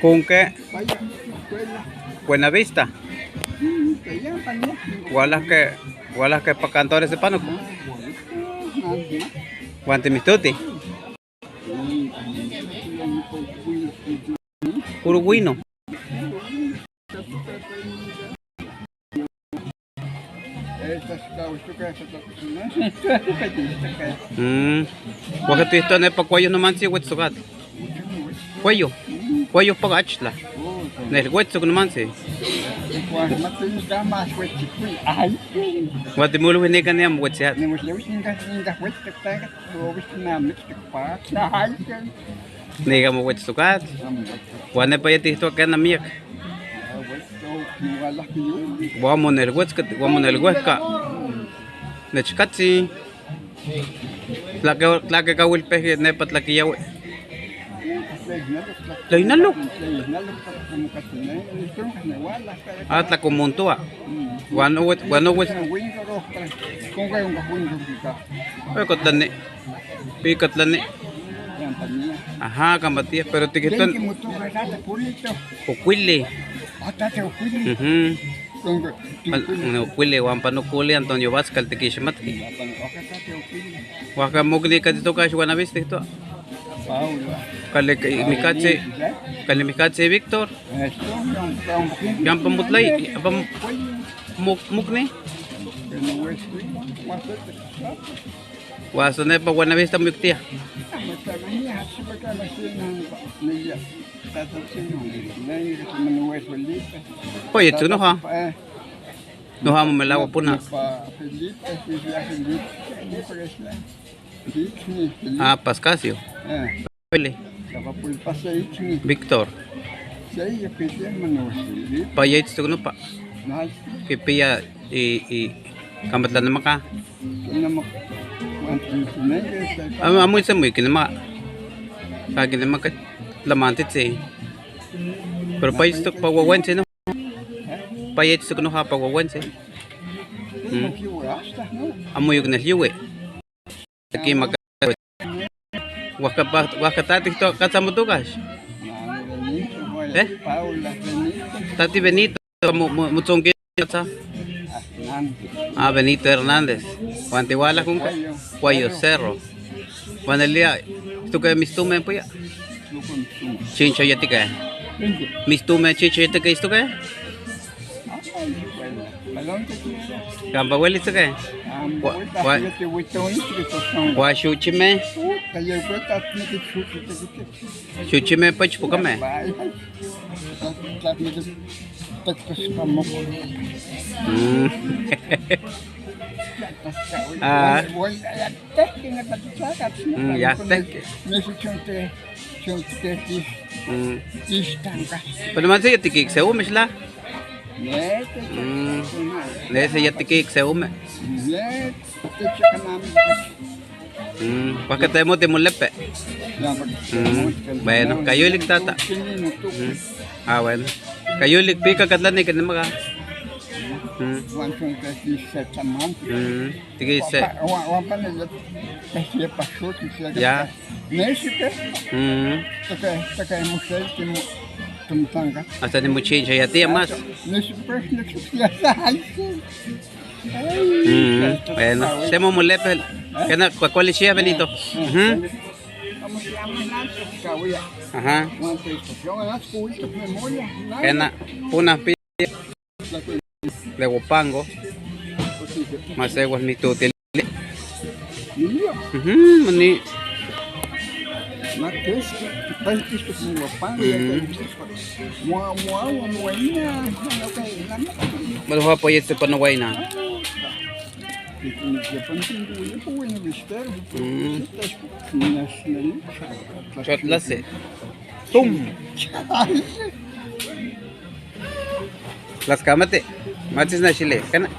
¿Con qué? Vaya, escuela. Buena Vista. Kaya pa niya. Walas que para cantores de pano. Nada. Guante mistuti. Uruguino. Estas causas que Wakati esto ne pa cuello no mansi wetsugat. Cuello. Cuello pa achla. Nel wetsu no mansi. Kuan matin damas wetsikui. Ay. Wati mulu ne kaniam wetsiat. Nemos lewis inga wetsikta to wisna mitpa. Ay. Nega mo wetsugat. Wane pa yati esto kana miak. Vamos en el huesca. Nechkatsi. La que cago el peje nepat la que ya. La inalo. Atla como un toa. Guano wet. Kotlane. Picotlane. Ajá, cambatía, pero te quitan. Ocuile. No cuile, wampa no cule Antonio Vázquez te quiche matki. Waka mogli ka dito ka shwana viste to. Kale mikache Victor. Yang pamutlay, pam mukni. Waso na pa wana vista muktia. Oye, tú no ha. No ha mo melawa puna. Ah, Pascasio. Pele. Victor. Pa yates to no pa. Pipia i kambatlan na maka. Amoy sa mo kinama. Kagin na maka lamantit eh. Pero payos to pagwawansi no. Payos to no ha pagwawansi. Amoy yung nasyuwi. Aki mag wakatati to kasama to kas. Tati Benito mutsongki sa. Ah, Benito Hernández. Wantiwala kung Cuello Cerro. Wanalia ito kaya mistumen po ya. Chincho yati kaya. Mistumen chincho yati kaya ito kaya. Kampawali ito kaya. Washuchime. Shuchime pa po kami. Pero naman siya tikik sa ume sila. Nese ya tikik sa ume. Bakit tayo mo timulepe? Bueno, kayo ilig tata. Ah, bueno. Kayo ilig pika katlan ni kanima ka. Tige se. Ya. Hasta ni muchincha ya tía más. Bueno, semo mulepe. Kana cuál es Benito? Ajá. Kana puna de Guapango. Más igual mi tutel. Mani. Malo ha po yete panaway na. Chotlas eh. Tum. Las kamate. Matis na sile. Kana.